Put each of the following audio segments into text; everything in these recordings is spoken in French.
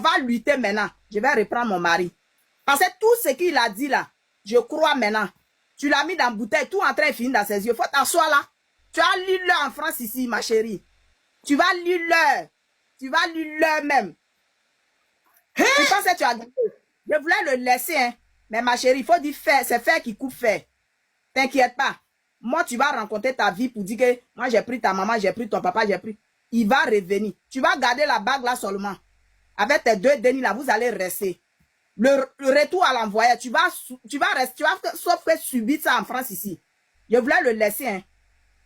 va lutter maintenant. Je vais reprendre mon mari. Parce que tout ce qu'il a dit là, je crois maintenant. Tu l'as mis dans la bouteille, tout en train de finir dans ses yeux. Faut t'asseoir là. Tu as lu l'heure en France ici, ma chérie. Tu vas lire l'heure. Tu vas lire l'heure même. Tu penses que tu as gagné. Je voulais le laisser, hein. Mais ma chérie, il faut dire faire. C'est faire qui coupe faire. T'inquiète pas. Moi, tu vas rencontrer ta vie pour dire que moi, j'ai pris ta maman, j'ai pris ton papa, j'ai pris. Il va revenir. Tu vas garder la bague là seulement. Avec tes 2 dénis là, vous allez rester. Le retour à l'envoyeur, tu vas rester, tu vas sauf que subir ça en France ici. Je voulais le laisser, hein.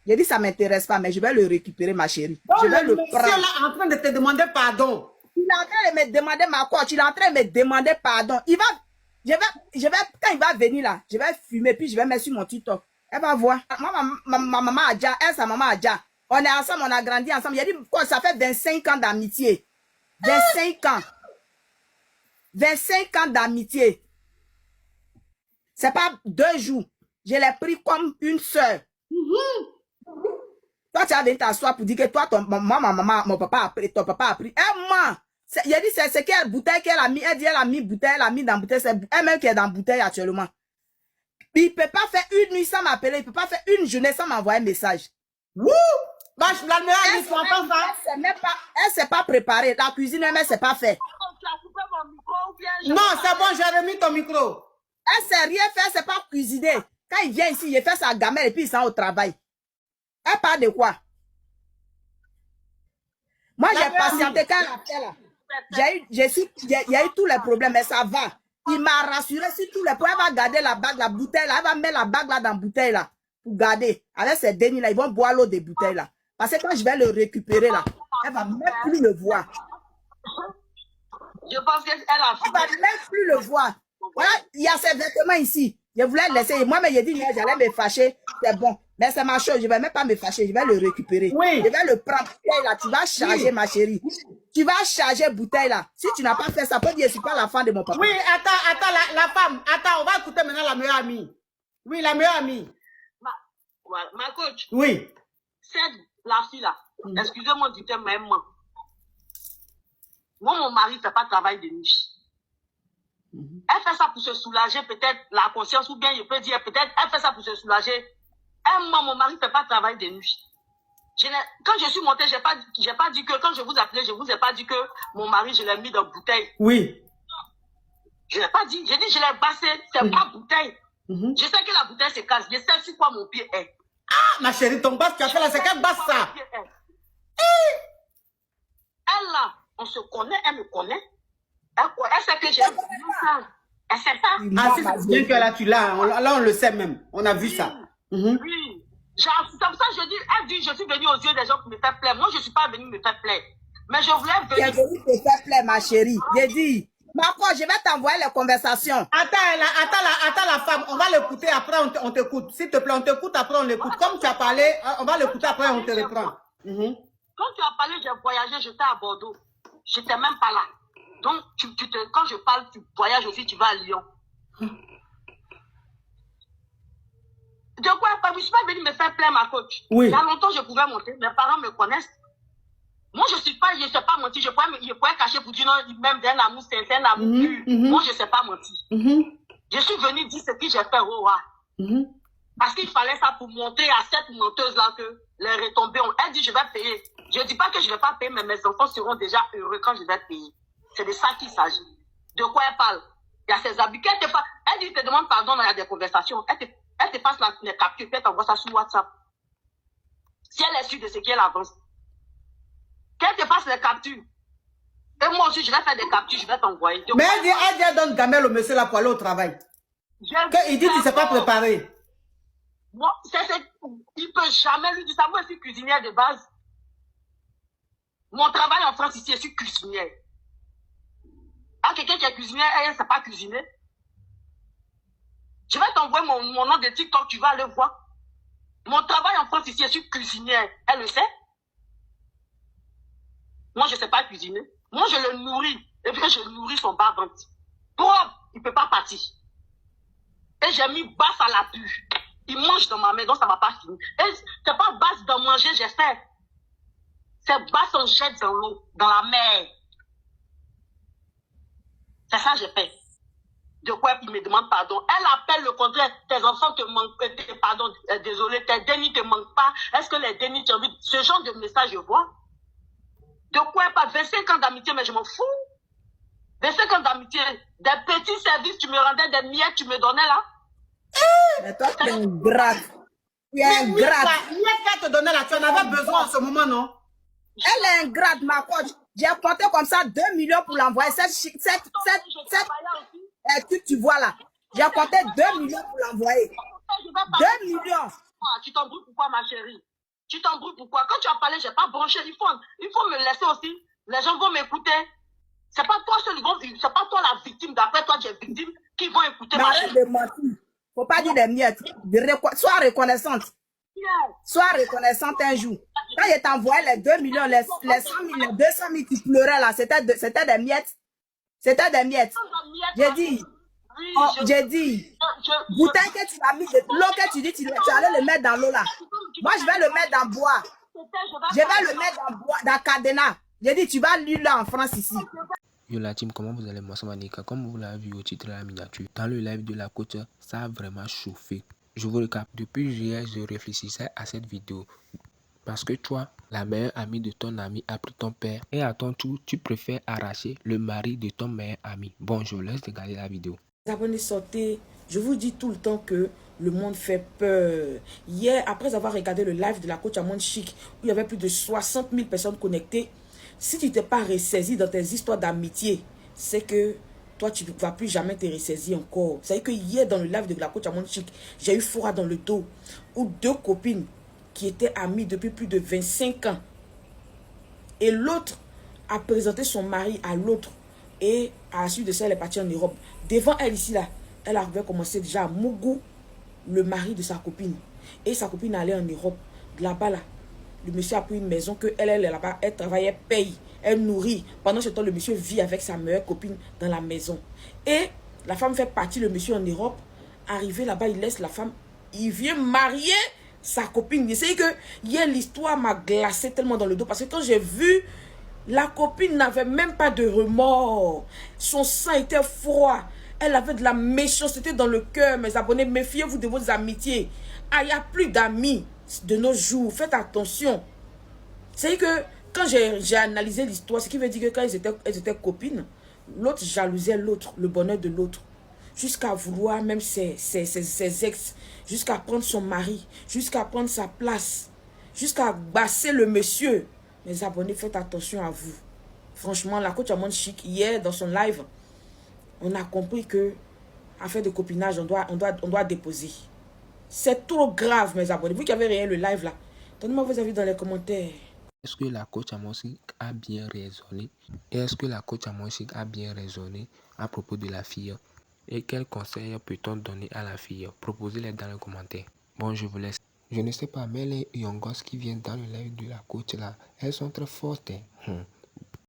J'ai dit ça m'intéresse pas, mais je vais le récupérer, ma chérie. Donc, je vais le monsieur prendre. là en train de te demander pardon. Il est en train de me demander ma coach, il est en train de me demander pardon. Il va, quand il va venir là, je vais fumer, puis je vais mettre sur mon TikTok. Elle va voir. Ma maman a déjà, elle, sa maman a déjà. On est ensemble, on a grandi ensemble. Il a dit, quoi, ça fait 25 ans d'amitié. 25 ans. 25 ans d'amitié. C'est pas 2 jours. Je l'ai pris comme une sœur. Toi, tu as venu t'asseoir pour dire que toi, maman, mon papa a pris, ton papa a pris. Et moi, il a dit, c'est quelle bouteille qu'elle a mis. Elle dit, elle a mis bouteille, elle a mis dans la bouteille. C'est elle-même qui est dans la bouteille actuellement. Il ne peut pas faire une nuit sans m'appeler. Il ne peut pas faire une journée sans m'envoyer un message. Wouh! Bah, je la meilleure histoire comme ça. Elle ne s'est pas préparée. La cuisine, elle ne s'est pas fait. Non, c'est bon, j'ai remis ton micro. Elle ne sait rien faire, elle ne sait pas cuisiner. Quand il vient ici, il fait sa gamelle et puis il s'en va au travail. Elle parle de quoi? Moi, j'ai patienté quand elle a fait là. Il y a eu tous les problèmes, mais ça va. Il m'a rassuré sur tous les problèmes. Elle va garder la bague, la bouteille là. Elle va mettre la bague là dans la bouteille là. Pour garder. Avec ses dénis là, ils vont boire l'eau des bouteilles là. Parce que quand je vais le récupérer là, elle va même plus le voir. Je pense qu'elle a fait. Elle va même plus le voir. Voilà, il y a ses vêtements ici. Je voulais le laisser. Moi, mais j'ai dit, j'allais me fâcher. C'est bon. Mais c'est ma chose. Je ne vais même pas me fâcher. Je vais le récupérer. Oui. Je vais le prendre. Bouteille là. Tu vas charger, ma chérie. Tu vas charger bouteille là. Si tu n'as pas fait ça, peut dire, je ne suis pas la femme de mon papa. Oui, attends, la femme. Attends, on va écouter maintenant la meilleure amie. Oui, la meilleure amie. Ma coach. Oui. La fille là. Excusez-moi du terme, même moi. Moi, mon mari ne fait pas de travail de nuit. Elle fait ça pour se soulager, peut-être la conscience, ou bien je peux dire, peut-être, elle fait ça pour se soulager. Moi, mon mari ne fait pas de travail de nuit. Quand je suis montée, j'ai pas dit que, quand je vous appelais, je vous ai pas dit que mon mari, je l'ai mis dans bouteille. Oui. Je l'ai pas dit. J'ai dit, je l'ai bassé, c'est pas bouteille. Je sais que la bouteille se casse. Je sais sur quoi mon pied est. Ah, ma chérie, ton basse, tu as fait là, c'est quelle basse ça? Elle là, on se connaît, elle me connaît. Elle sait que j'ai un ça. Elle sait ça. Ah, c'est bien que là, tu l'as. Là, on le sait même. On a vu ça. Oui. C'est comme ça, je dis, elle dit, je suis venue aux yeux des gens pour me faire plaire. Moi, je ne suis pas venue me faire plaire. Mais je voulais venir. Tu es venue te faire plaire, ma chérie. J'ai dit, Marco, je vais t'envoyer les conversations. Attends la femme. On va l'écouter après, on t'écoute. S'il te plaît, on t'écoute après, on l'écoute. Comme tu as parlé, on va l'écouter après, on te reprend. Quand tu as parlé, j'ai voyagé, j'étais à Bordeaux. Je n'étais même pas là. Donc, quand je parle, tu voyages aussi, tu vas à Lyon. De quoi? Je ne suis pas venue me faire plaire, ma coach. Oui. Il y a longtemps, je pouvais monter. Mes parents me connaissent. Moi, je ne sais pas mentir. Je pourrais cacher pour dire non, même d'un amour, c'est un amour pur. Moi, je ne sais pas mentir. Je suis venue dire ce que j'ai fait au roi. Parce qu'il fallait ça pour montrer à cette menteuse-là que les retombées ont. Elle dit, je vais payer. Je ne dis pas que je ne vais pas payer, mais mes enfants seront déjà heureux quand je vais payer. C'est de ça qu'il s'agit. De quoi elle parle? Il y a ses habits. Elle dit, te demande pardon, il y a des conversations. Elle te passe les captures, puis elle t'envoie ça sur WhatsApp. Si elle est sûre de ce qu'elle avance. Qu'elle te passe les captures. Et moi aussi, je vais faire des captures, je vais t'envoyer. Mais elle donne gamelle au monsieur là pour aller au travail. Il dit qu'il ne s'est pas préparé. Moi, il ne peut jamais lui dire ça. Moi, je suis cuisinière de base. Mon travail en France ici, je suis cuisinière. Ah, quelqu'un qui est cuisinière, elle ne sait pas cuisiner. Je vais t'envoyer mon nom de TikTok, tu vas aller voir. Mon travail en France ici, je suis cuisinière. Elle le sait. Moi, je ne sais pas cuisiner. Moi, je le nourris. Et puis, je nourris son bas-ventre. Propre, il ne peut pas partir. Et j'ai mis basse à la pu. Il mange dans ma main, donc ça ne va pas finir. Et c'est pas basse d'en manger, j'ai fait. C'est basse, on jette dans l'eau, dans la mer. C'est ça que j'ai fait. De quoi il me demande pardon. Elle appelle le contraire. Tes enfants te manquent, pardon, désolé, tes dénis te manquent pas. Est-ce que les dénis te envie? Ce genre de message, je vois. De quoi pas 25 ans d'amitié, mais je m'en fous. 25 ans d'amitié, des petits services, tu me rendais des miettes, tu me donnais là. Mais toi, tu es ingrate. Tu es Mais ingrate. miette qu'elle te donnait là, tu en avais besoin en ce moment, non? Elle est ingrate, ma coach. J'ai compté comme ça 2 millions pour l'envoyer. Tu vois là. J'ai compté 2 millions pour l'envoyer. 2 millions. Tu t'embrouilles pourquoi, ma chérie? Tu t'embrouilles pourquoi? Quand tu as parlé, je n'ai pas branché. Il faut me laisser aussi. Les gens vont m'écouter. C'est pas toi c'est pas toi la victime. D'après toi, tu es victime qui vont écouter ma chérie. Arrête de mentir. Faut pas dire des miettes. Sois reconnaissante. Sois reconnaissante un jour. Quand je t'envoyais les 2 millions, les 100 000, les 200 000, tu pleurais là. C'était des miettes. C'était des miettes. J'ai dit. J'ai dit. Boutin que tu as mis, l'eau que tu dis, tu allais le mettre dans l'eau là. Moi, je vais le mettre dans bois. Je vais le mettre dans bois, dans Cadena. J'ai dit, tu vas lui là en France ici. Yo la team, comment vous allez? Moi, c'est Manika. Comme vous l'avez vu au titre de la miniature, dans le live de la coach, ça a vraiment chauffé. Je vous recap. Depuis hier, je réfléchissais à cette vidéo. Parce que toi, la meilleure amie de ton ami a pris ton père. Et à ton tour, tu préfères arracher le mari de ton meilleur ami. Bon, je vous laisse regarder la vidéo. Les abonnés, sortez. Je vous dis tout le temps que le monde fait peur. Hier, après avoir regardé le live de la coach Amon Chic, où il y avait plus de 60 000 personnes connectées, si tu t'es pas ressaisi dans tes histoires d'amitié, c'est que toi, tu ne vas plus jamais te ressaisir encore. C'est que hier, dans le live de la coach Amon Chic, j'ai eu froid dans le dos, où 2 copines qui étaient amies depuis plus de 25 ans, et l'autre a présenté son mari à l'autre, et à la suite de ça, elle est partie en Europe. Devant elle ici, là, elle avait commencé déjà à Mougou, le mari de sa copine. Et sa copine allait en Europe. Là-bas, là, le monsieur a pris une maison que elle est là-bas, elle travaille, elle paye, elle nourrit. Pendant ce temps, le monsieur vit avec sa meilleure copine dans la maison. Et la femme fait partie, le monsieur en Europe. Arrivé là-bas, il laisse la femme. Il vient marier sa copine. C'est que hier, l'histoire m'a glacé tellement dans le dos. Parce que quand j'ai vu, la copine n'avait même pas de remords. Son sang était froid. Elle avait de la méchanceté dans le cœur. Mes abonnés, méfiez-vous de vos amitiés. Ah, il n'y a plus d'amis de nos jours. Faites attention. C'est que quand j'ai analysé l'histoire, ce qui veut dire que quand elles étaient copines, l'autre jalousait l'autre, le bonheur de l'autre. Jusqu'à vouloir même ses ex, jusqu'à prendre son mari, jusqu'à prendre sa place, jusqu'à basser le monsieur. Mes abonnés, faites attention à vous. Franchement, la coach Amon Chic, hier, dans son live, on a compris que, affaire de copinage, on doit déposer. C'est trop grave, mes abonnés. Vous qui avez regardé le live là, donnez-moi vos avis dans les commentaires. Est-ce que la coach Amon Chic a bien raisonné? Et est-ce que la coach Amon Chic a bien raisonné à propos de la fille? Et quels conseils peut-on donner à la fille? Proposez-les dans les commentaires. Bon, je vous laisse. Je ne sais pas, mais les Yongos qui viennent dans le live de la coach là, elles sont très fortes.